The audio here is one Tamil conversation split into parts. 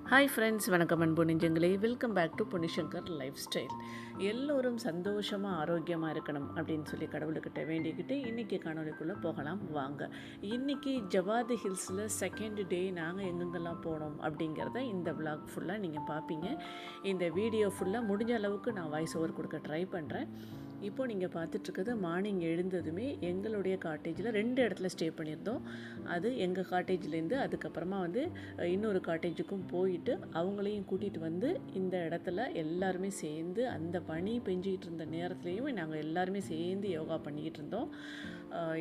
ஹாய் ஃப்ரெண்ட்ஸ், வணக்கம் அன்பு நெஞ்சங்களே. Welcome back to Ponnishankar lifestyle. எல்லோரும் சந்தோஷமாக ஆரோக்கியமாக இருக்கணும் அப்படின்னு சொல்லி கடவுள்கிட்ட வேண்டிக்கிட்டு இன்றைக்கி காணொலிக்குள்ளே போகலாம் வாங்க. இன்றைக்கி ஜவாது ஹில்ஸில் செகண்ட் டே நாங்கள் எங்கெங்கெல்லாம் போனோம் அப்படிங்கிறத இந்த விளாக் ஃபுல்லாக நீங்கள் பார்ப்பீங்க. இந்த வீடியோ ஃபுல்லாக முடிஞ்ச அளவுக்கு நான் வாய்ஸ் ஓவர் கொடுக்க ட்ரை பண்ணுறேன். இப்போது நீங்கள் பார்த்துட்ருக்கிறது மார்னிங் எழுந்ததுமே எங்களுடைய காட்டேஜில் 2 இடத்துல ஸ்டே பண்ணியிருந்தோம். அது எங்கள் காட்டேஜ்லேருந்து அதுக்கப்புறமா இன்னொரு காட்டேஜுக்கும் போயிட்டு அவங்களையும் கூட்டிகிட்டு வந்து இந்த இடத்துல எல்லாருமே சேர்ந்து அந்த பனி பெஞ்சிக்கிட்டு இருந்த நேரத்துலேயும் நாங்கள் எல்லாருமே சேர்ந்து யோகா பண்ணிக்கிட்டு இருந்தோம்.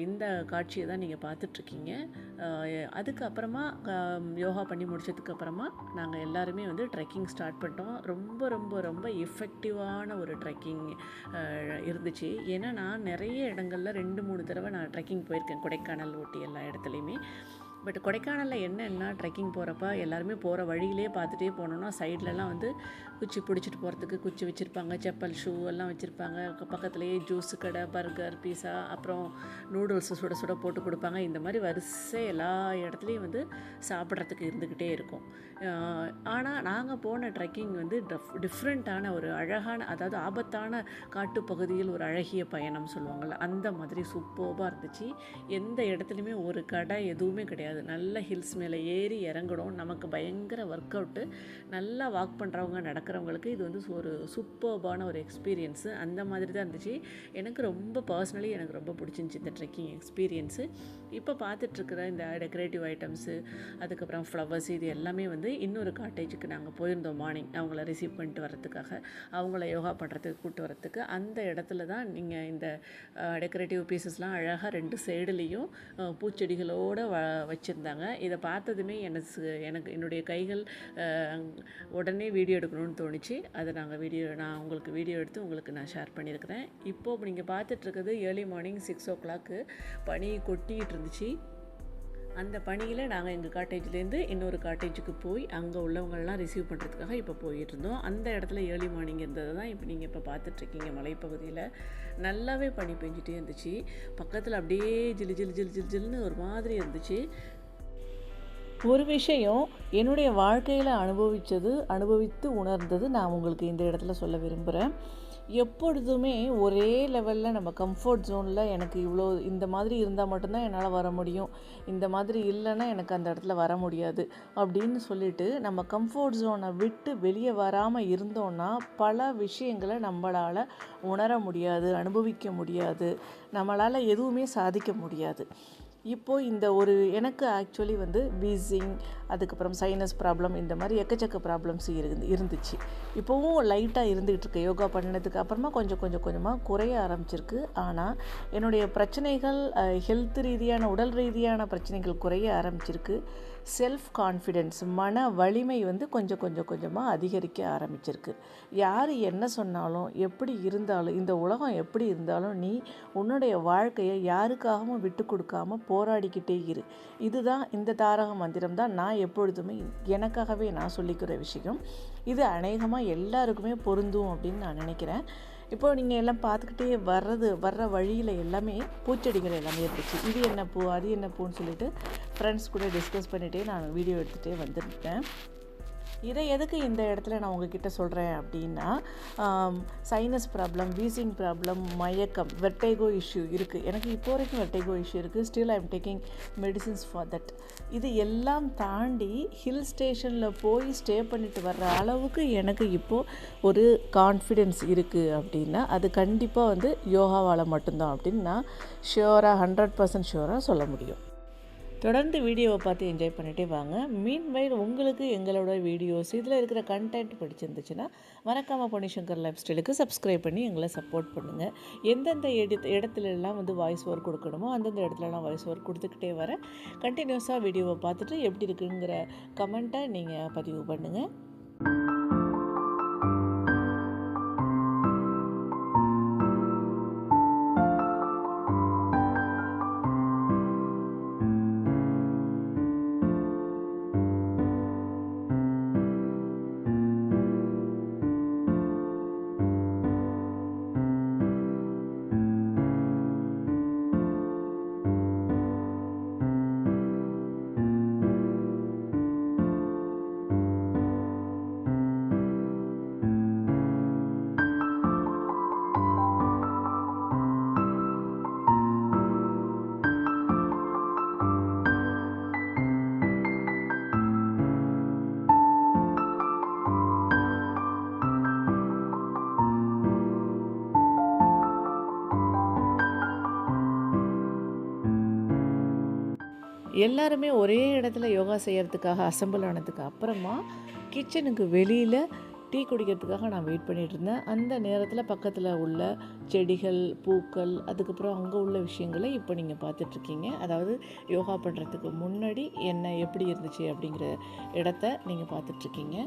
இந்த காட்சியை தான் நீங்கள் பார்த்துட்ருக்கீங்க. அதுக்கப்புறமா யோகா பண்ணி முடிச்சதுக்கப்புறமா நாங்கள் எல்லாருமே ட்ரெக்கிங் ஸ்டார்ட் பண்ணிட்டோம். ரொம்ப ரொம்ப ரொம்ப எஃபெக்டிவான ஒரு ட்ரெக்கிங் இருந்துச்சு. ஏன்னா நான் நிறைய இடங்களில் 2-3 தடவை நான் ட்ரெக்கிங் போயிருக்கேன், கொடைக்கானல் ஊட்டி எல்லா இடத்துலையுமே. பட் கொடைக்கானலில் என்னென்னா ட்ரெக்கிங் போகிறப்ப எல்லாருமே போகிற வழியிலே பார்த்துட்டே போனோன்னா சைட்லலாம் குச்சி பிடிச்சிட்டு போகிறதுக்கு குச்சி வச்சுருப்பாங்க, செப்பல் ஷூ எல்லாம் வச்சுருப்பாங்க. பக்கத்துலேயே ஜூஸ் கடை, பர்கர், பீஸா, அப்புறம் நூடுல்ஸ் சுட சுட போட்டு கொடுப்பாங்க. இந்த மாதிரி வரிசை எல்லா இடத்துலையும் சாப்பிட்றதுக்கு இருந்துக்கிட்டே இருக்கும். ஆனால் நாங்கள் போன ட்ரெக்கிங் டிஃப்ரெண்ட்டான ஒரு அழகான, அதாவது ஆபத்தான காட்டுப்பகுதியில் ஒரு அழகிய பயணம் சொல்லுவாங்கள்ல, அந்த மாதிரி சூப்பராக இருந்துச்சு. எந்த இடத்துலையுமே ஒரு கடை எதுவுமே கிடையாது. நல்ல ஹில்ஸ் மேலே ஏறி இறங்கணும். நமக்கு பயங்கர ஒர்க் அவுட்டு. நல்லா வாக் பண்ணுறவங்க, நடக்கிறவங்களுக்கு இது ஒரு சூப்பர்பான ஒரு எக்ஸ்பீரியன்ஸு. அந்த மாதிரி தான் இருந்துச்சு. எனக்கு ரொம்ப பர்சனலி எனக்கு ரொம்ப பிடிச்சிருந்துச்சி இந்த ட்ரெக்கிங் எக்ஸ்பீரியன்ஸு. இப்போ பார்த்துட்ருக்குற இந்த டெக்கரேட்டிவ் ஐட்டம்ஸு, அதுக்கப்புறம் ஃப்ளவர்ஸ், இது எல்லாமே இன்னொரு காட்டேஜுக்கு நாங்கள் போயிருந்தோம் மார்னிங் அவங்கள ரிசீவ் பண்ணிட்டு வர்றதுக்காக, அவங்கள யோகா பண்ணுறதுக்கு கூப்பிட்டு வரத்துக்கு. அந்த இடத்துல தான் நீங்கள் இந்த டெக்கரேட்டிவ் பீசஸ்லாம் அழகாக 2 சைடுலேயும் பூச்செடிகளோடு வச்சுருந்தாங்க. இதை பார்த்ததுமே எனக்கு என்னுடைய கைகள் உடனே வீடியோ எடுக்கணும்னு தோணுச்சு. அதை நான் உங்களுக்கு வீடியோ எடுத்து உங்களுக்கு நான் ஷேர் பண்ணியிருக்கிறேன். இப்போது நீங்கள் பார்த்துட்ருக்குது ஏர்லி மார்னிங் 6 o'clock பனி கொட்டிகிட்டு இருந்துச்சு. அந்த பணியில் நாங்கள் எங்கள் காட்டேஜ்லேருந்து இன்னொரு காட்டேஜுக்கு போய் அங்கே உள்ளவங்களெலாம் ரிசீவ் பண்ணுறதுக்காக இப்போ போயிட்டு இருந்தோம். அந்த இடத்துல ஏர்லி மார்னிங் இருந்தது தான் இப்போ நீங்கள் இப்போ பார்த்துட்ருக்கீங்க. மலைப்பகுதியில் நல்லாவே பனி பெஞ்சிட்டே இருந்துச்சு. பக்கத்தில் அப்படியே ஜிலு ஜிலு ஜிலு ஜிலு ஜில்னு ஒரு மாதிரி இருந்துச்சு. ஒரு விஷயம் என்னுடைய வாழ்க்கையில் அனுபவித்து உணர்ந்தது நான் உங்களுக்கு இந்த இடத்துல சொல்ல விரும்புகிறேன். எப்பொழுதுமே ஒரே லெவலில் நம்ம கம்ஃபர்ட் ஜோனில் எனக்கு இவ்வளோ இந்த மாதிரி இருந்தால் மட்டும்தான் என்னால் வர முடியும், இந்த மாதிரி இல்லைன்னா எனக்கு அந்த இடத்துல வர முடியாது அப்படின்னு சொல்லிட்டு நம்ம கம்ஃபர்ட் ஜோனை விட்டு வெளியே வராமல் இருந்தோன்னா பல விஷயங்களை நம்மளால் உணர முடியாது, அனுபவிக்க முடியாது, நம்மளால் எதுவுமே சாதிக்க முடியாது. இப்போது இந்த எனக்கு ஆக்சுவலி வீசிங், அதுக்கப்புறம் சைனஸ் ப்ராப்ளம், இந்த மாதிரி எக்கச்சக்க ப்ராப்ளம்ஸ் இருந்துச்சு. இப்போவும் லைட்டாக இருந்துகிட்டு இருக்கு. யோகா பண்ணினதுக்கு அப்புறமா கொஞ்சமாக குறைய ஆரம்பிச்சிருக்கு. ஆனால் என்னுடைய பிரச்சனைகள், ஹெல்த் ரீதியான, உடல் ரீதியான பிரச்சனைகள் குறைய ஆரம்பிச்சிருக்கு. செல்ஃப் கான்ஃபிடென்ஸ், மன வலிமை கொஞ்சமாக அதிகரிக்க ஆரம்பிச்சிருக்கு. யார் என்ன சொன்னாலும், எப்படி இருந்தாலும், இந்த உலகம் எப்படி இருந்தாலும், நீ உன்னுடைய வாழ்க்கையை யாருக்காகவும் விட்டு கொடுக்காம போராடிக்கிட்டே இரு. இதுதான், இந்த தாரக மந்திரம் தான் நான் எப்பொழுதுமே எனக்காகவே நான் சொல்லிக்கிற விஷயம். இது அநேகமாக எல்லாருக்குமே பொருந்தும் அப்படின்னு நான் நினைக்கிறேன். இப்போது நீங்கள் எல்லாம் பார்த்துக்கிட்டே வர்ற வழியில் எல்லாமே பூச்செடிகள் எல்லாமே இருந்துச்சு. இது என்ன பூ, அது என்ன பூன்னு சொல்லிட்டு ஃப்ரெண்ட்ஸ் கூட டிஸ்கஸ் பண்ணிகிட்டே நான் வீடியோ எடுத்துகிட்டே வந்துருக்கேன். இதை எதுக்கு இந்த இடத்துல நான் உங்ககிட்ட சொல்கிறேன் அப்படின்னா, சைனஸ் ப்ராப்ளம், வீசிங் ப்ராப்ளம், மயக்கம், வெர்டைகோ இஷ்யூ இருக்குது. எனக்கு இப்போ வரைக்கும் வெர்டைகோ இஷ்யூ இருக்குது. Still I am taking medicines for that. இது எல்லாம் தாண்டி ஹில் ஸ்டேஷனில் போய் ஸ்டே பண்ணிட்டு வர்ற அளவுக்கு எனக்கு இப்போது ஒரு கான்ஃபிடென்ஸ் இருக்குது அப்படின்னா அது கண்டிப்பாக யோகாவால் மட்டும்தான் அப்படின்னு நான் ஷியோராக 100% ஷியோராக சொல்ல முடியும். தொடர்ந்து வீடியோவை பார்த்து என்ஜாய் பண்ணிகிட்டே வாங்க. மீன்வைல் உங்களுக்கு எங்களோட வீடியோஸ், இதில் இருக்கிற கண்டென்ட் பிடிச்சிருந்துச்சுன்னா மறக்காமல் பொன்னிசங்கர் லைஃப் ஸ்டைலுக்கு சப்ஸ்கிரைப் பண்ணி எங்களை சப்போர்ட் பண்ணுங்கள். எந்தெந்த இடத்துலலாம் வாய்ஸ் ஓவர் கொடுக்கணுமோ அந்தந்த இடத்துலலாம் வாய்ஸ் ஓவர் கொடுத்துக்கிட்டே வர கண்டினியூஸாக வீடியோவை பார்த்துட்டு எப்படி இருக்குங்கிற கமெண்ட்டை நீங்கள் பதிவு பண்ணுங்கள். எல்லாருமே ஒரே இடத்துல யோகா செய்கிறதுக்காக அசம்பிள் ஆனதுக்கு அப்புறமா கிச்சனுக்கு வெளியில் டீ குடிக்கிறதுக்காக நான் வெயிட் பண்ணிகிட்டு இருந்தேன். அந்த நேரத்தில் பக்கத்தில் உள்ள செடிகள், பூக்கள், அதுக்கப்புறம் அங்கே உள்ள விஷயங்களை இப்போ நீங்கள் பார்த்துட்ருக்கீங்க. அதாவது யோகா பண்ணுறதுக்கு முன்னாடி என்ன எப்படி இருந்துச்சு அப்படிங்கிற இடத்த நீங்கள் பார்த்துட்ருக்கீங்க.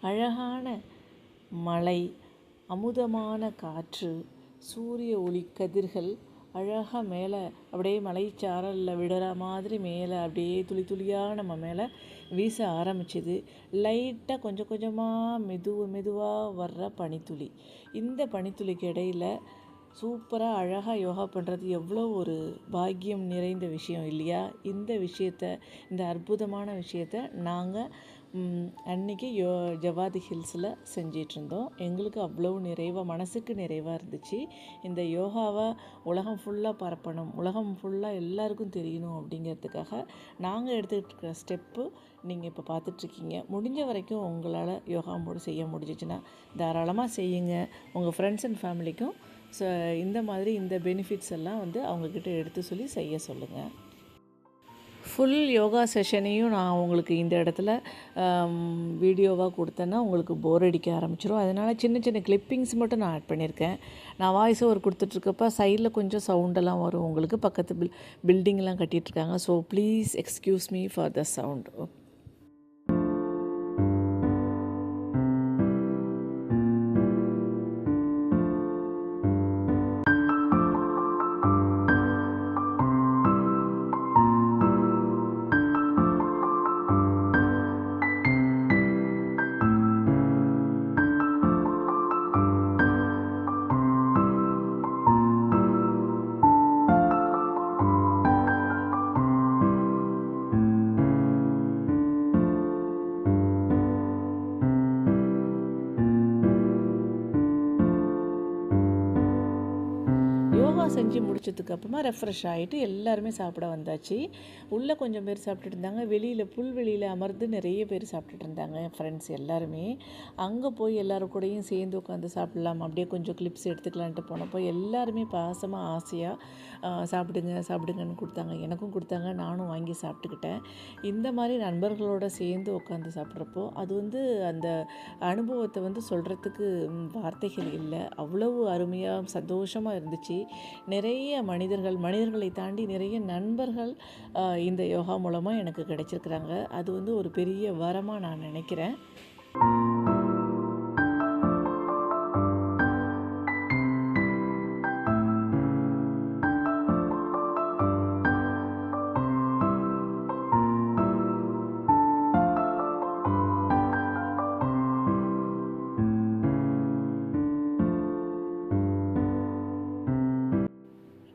அழகான மலை, அமுதமான காற்று, சூரிய ஒளி கதிர்கள் அழகாக மேலே அப்படியே மலைச்சாரலில் விடுற மாதிரி மேலே அப்படியே துளி துளியாக நம்ம மேலே வீச ஆரம்பிச்சிது. லைட்டாக கொஞ்சம் கொஞ்சமாக மெதுவாக வர்ற பனித்துளி. இந்த பனித்துளிக்கு இடையில் சூப்பராக அழகாக யோகா பண்ணுறது எவ்வளோ ஒரு பாக்கியம் நிறைந்த விஷயம் இல்லையா? இந்த அற்புதமான விஷயத்தை நாங்கள் அன்றைக்கி ஜவாதி ஹில்ஸில் செஞ்சிட்ருந்தோம். எங்களுக்கு அவ்வளோ மனசுக்கு நிறைவாக இருந்துச்சு. இந்த யோகாவை உலகம் ஃபுல்லாக பரப்பணும், உலகம் ஃபுல்லாக எல்லாருக்கும் தெரியணும் அப்படிங்கிறதுக்காக நாங்கள் எடுத்துக்கிட்டு இருக்கிற ஸ்டெப்பு நீங்கள் இப்போ பார்த்துட்ருக்கீங்க. முடிஞ்ச வரைக்கும் உங்களால் யோகா செய்ய முடிஞ்சிச்சுன்னா தாராளமாக செய்யுங்க. உங்கள் ஃப்ரெண்ட்ஸ் அண்ட் ஃபேமிலிக்கும் இந்த மாதிரி இந்த பெனிஃபிட்ஸ் எல்லாம் அவங்கக்கிட்ட எடுத்து சொல்லி செய்ய சொல்லுங்கள். ஃபுல் யோகா செஷனையும் நான் உங்களுக்கு இந்த இடத்துல வீடியோவாக கொடுத்தேன்னா உங்களுக்கு போர் அடிக்க ஆரம்பிச்சிடும். அதனால் சின்ன சின்ன கிளிப்பிங்ஸ் மட்டும் நான் ஆட் பண்ணியிருக்கேன். நான் வாய்ஸ் ஓவர் கொடுத்துட்ருக்கப்ப சைடில் கொஞ்சம் சவுண்டெல்லாம் வரும். உங்களுக்கு பக்கத்து பில்டிங்லாம் கட்டிகிட்ருக்காங்க. So please excuse me for the sound. செஞ்சு முடிச்சதுக்கப்புறமா ரெஃப்ரெஷ் ஆகிட்டு எல்லாருமே சாப்பிட வந்தாச்சு. உள்ளே கொஞ்சம் பேர் சாப்பிட்டுட்டு இருந்தாங்க, புல்வெளியில் அமர்ந்து நிறைய பேர் சாப்பிட்டுட்டு இருந்தாங்க. என் ஃப்ரெண்ட்ஸ் எல்லாருமே அங்கே போய் எல்லோரும் கூடயும் சேர்ந்து உட்காந்து சாப்பிட்லாம், அப்படியே கொஞ்சம் கிளிப்ஸ் எடுத்துக்கலான்ட்டு போனப்போ எல்லாருமே பாசமாக ஆசையாக சாப்பிடுங்கன்னு கொடுத்தாங்க. எனக்கும் கொடுத்தாங்க, நானும் வாங்கி சாப்பிட்டுக்கிட்டேன். இந்த மாதிரி நண்பர்களோடு சேர்ந்து உட்காந்து சாப்பிட்றப்போ அது அந்த அனுபவத்தை சொல்கிறதுக்கு வார்த்தைகள் இல்லை. அவ்வளவு அருமையாக சந்தோஷமாக இருந்துச்சு. நிறைய மனிதர்களை தாண்டி நிறைய நண்பர்கள் இந்த யோகா மூலமாக எனக்கு கிடைச்சிருக்கிறாங்க. அது ஒரு பெரிய வரமாக நான் நினைக்கிறேன்.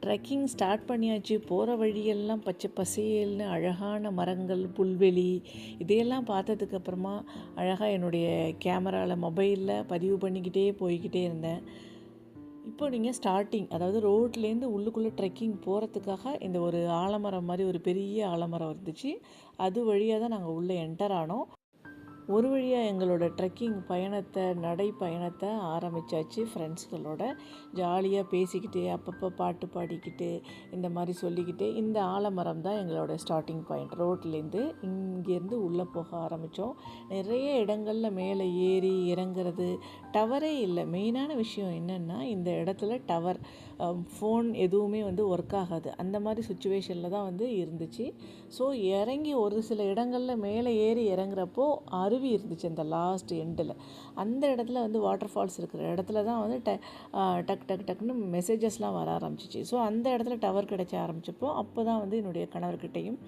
ட்ரெக்கிங் ஸ்டார்ட் பண்ணியாச்சு. போகிற வழியெல்லாம் பச்சை பசேல்னு அழகான மரங்கள், புல்வெளி இதையெல்லாம் பார்த்ததுக்கப்புறமா அழகாக என்னுடைய கேமராவில் மொபைலில் பதிவு பண்ணிக்கிட்டே போய்கிட்டே இருந்தேன். இப்போ நீங்கள் அதாவது ரோட்லேருந்து உள்ளுக்குள்ளே ட்ரெக்கிங் போகிறதுக்காக இந்த ஒரு ஆலமரம் மாதிரி ஒரு பெரிய ஆலமரம் இருந்துச்சு. அது வழியாக தான் நாங்கள் உள்ளே என்டர் ஆனோம். ஒரு வழியாக எங்களோட ட்ரெக்கிங் நடை பயணத்தை ஆரம்பித்தாச்சு. ஃப்ரெண்ட்ஸ்களோட ஜாலியாக பேசிக்கிட்டு அப்பப்போ பாட்டு பாடிக்கிட்டு இந்த மாதிரி சொல்லிக்கிட்டு இந்த ஆலமரம் தான் எங்களோட ஸ்டார்டிங் பாயிண்ட். ரோட்லேருந்து இங்கேருந்து உள்ளே போக ஆரம்பித்தோம். நிறைய இடங்களில் மேலே ஏறி இறங்குறது, டவரே இல்லை. மெயினான விஷயம் என்னென்னா இந்த இடத்துல டவர் ஃபோன் எதுவுமே வந்து ஒர்க் ஆகாது. அந்த மாதிரி சுச்சுவேஷனில் தான் வந்து இருந்துச்சு. ஸோ இறங்கி ஒரு சில இடங்களில் மேலே ஏறி இறங்குறப்போ அருவி இருந்துச்சு அந்த லாஸ்ட் எண்டில். அந்த இடத்துல வந்து வாட்டர் ஃபால்ஸ் இருக்கிற இடத்துல தான் வந்து டக் டக் டக்குன்னு மெசேஜஸ்லாம் வர ஆரம்பிச்சிச்சு. ஸோ அந்த இடத்துல டவர் கிடைச்ச ஆரம்பிச்சப்போ அப்போ தான் வந்து என்னுடைய கணவர்கிட்டையும்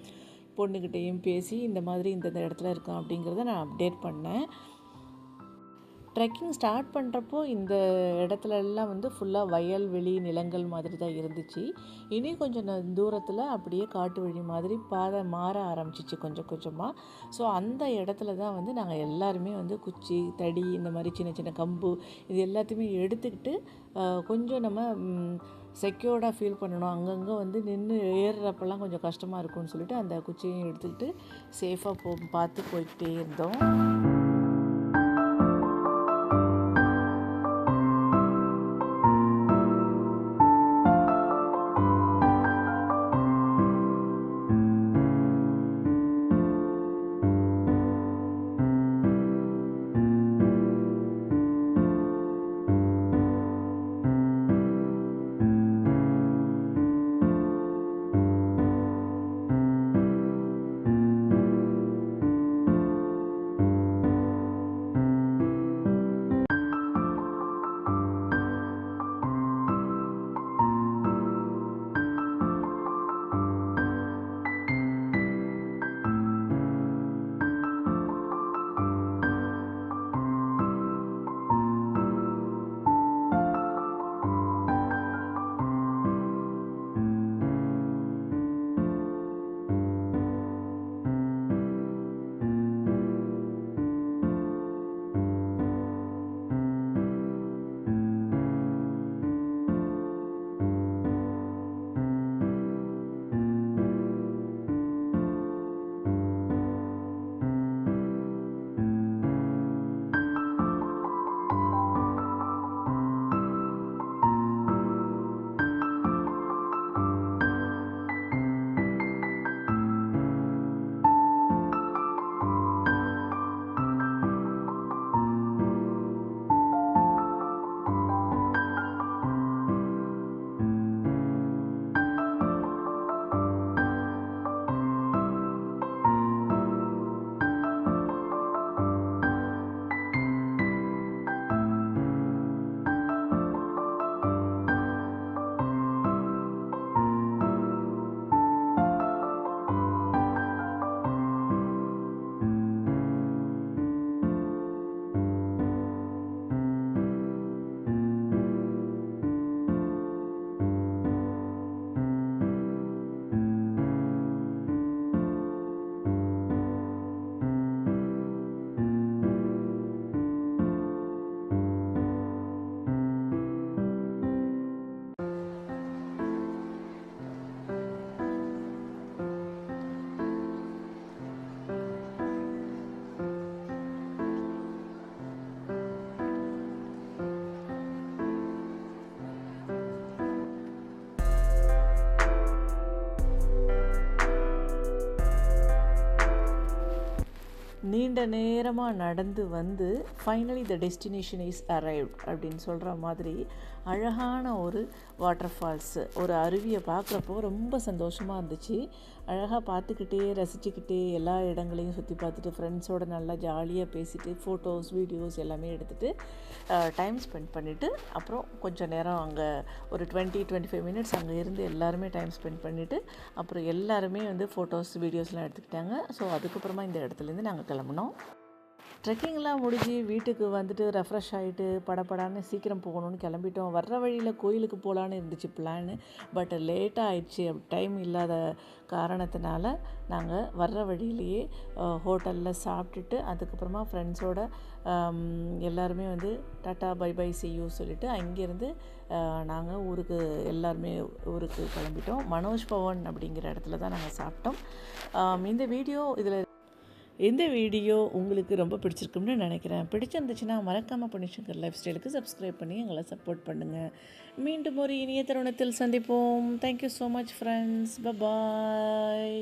பொண்ணுக்கிட்டையும் பேசி இந்த மாதிரி இந்த இடத்துல இருக்கோம் அப்படிங்கிறத நான் அப்டேட் பண்ணேன். ட்ரெக்கிங் ஸ்டார்ட் பண்ணுறப்போ இந்த இடத்துலலாம் வந்து ஃபுல்லாக வயல்வெளி நிலங்கள் மாதிரி தான் இருந்துச்சு. இனி கொஞ்சம் தூரத்தில் அப்படியே காட்டு வழி மாதிரி பாதை மாற ஆரம்பிச்சிச்சு கொஞ்சம் கொஞ்சமாக. ஸோ அந்த இடத்துல தான் வந்து நாங்கள் எல்லாருமே வந்து குச்சி தடி இந்த மாதிரி சின்ன சின்ன கம்பு இது எல்லாத்தையுமே எடுத்துக்கிட்டு கொஞ்சம் நம்ம செக்யூர்டாக ஃபீல் பண்ணணும். அங்கங்கே வந்து நின்று ஏறுறப்பெல்லாம் கொஞ்சம் கஷ்டமாக இருக்கும்னு சொல்லிட்டு அந்த குச்சியையும் எடுத்துக்கிட்டு சேஃபாக பார்த்து போய்கிட்டே இருந்தோம். நீண்ட நேரமாக நடந்து வந்து finally the destination is arrived அப்படின்னு சொல்கிற மாதிரி அழகான ஒரு வாட்டர் ஃபால்ஸு ஒரு அருவியை பார்க்குறப்போ ரொம்ப சந்தோஷமாக இருந்துச்சு. அழகாக பார்த்துக்கிட்டே ரசிச்சுக்கிட்டே எல்லா இடங்களையும் சுற்றி பார்த்துட்டு ஃப்ரெண்ட்ஸோடு நல்லா ஜாலியாக பேசிவிட்டு ஃபோட்டோஸ் வீடியோஸ் எல்லாமே எடுத்துகிட்டு டைம் ஸ்பெண்ட் பண்ணிவிட்டு அப்புறம் கொஞ்சம் நேரம் அங்கே ஒரு 20-25 மினிட்ஸ் அங்கே இருந்து எல்லாருமே டைம் ஸ்பெண்ட் பண்ணிவிட்டு அப்புறம் எல்லாருமே வந்து ஃபோட்டோஸ் வீடியோஸ்லாம் எடுத்துக்கிட்டாங்க. ஸோ அதுக்கப்புறமா இந்த இடத்துலேருந்து நாங்கள் கிளம்புனோம். ட்ரெக்கிங்லாம் முடிஞ்சு வீட்டுக்கு வந்துட்டு ரெஃப்ரெஷ் ஆகிட்டு படப்படான்னு சீக்கிரம் போகணுன்னு கிளம்பிட்டோம். வர்ற வழியில் கோயிலுக்கு போகலான்னு இருந்துச்சு பிளான்னு. பட் லேட்டாக ஆயிடுச்சு. டைம் இல்லாத காரணத்தினால நாங்கள் வர்ற வழியிலேயே ஹோட்டலில் சாப்பிட்டுட்டு அதுக்கப்புறமா ஃப்ரெண்ட்ஸோட எல்லாருமே வந்து tata bye bye see you சொல்லிவிட்டு அங்கேருந்து நாங்கள் எல்லாருமே ஊருக்கு கிளம்பிட்டோம். மனோஜ் பவன் அப்படிங்கிற இடத்துல தான் நாங்கள் சாப்பிட்டோம். இந்த வீடியோ உங்களுக்கு ரொம்ப பிடிச்சிருக்கும்னு நினைக்கிறேன். பிடிச்சிருந்துச்சுன்னா மறக்காமல் பொன்னிசங்கர் லைஃப் ஸ்டைலுக்கு சப்ஸ்கிரைப் பண்ணி எங்களை சப்போர்ட் பண்ணுங்கள். மீண்டும் ஒரு இனிய தருணத்தில் சந்திப்போம். Thank you so much friends. Bye bye.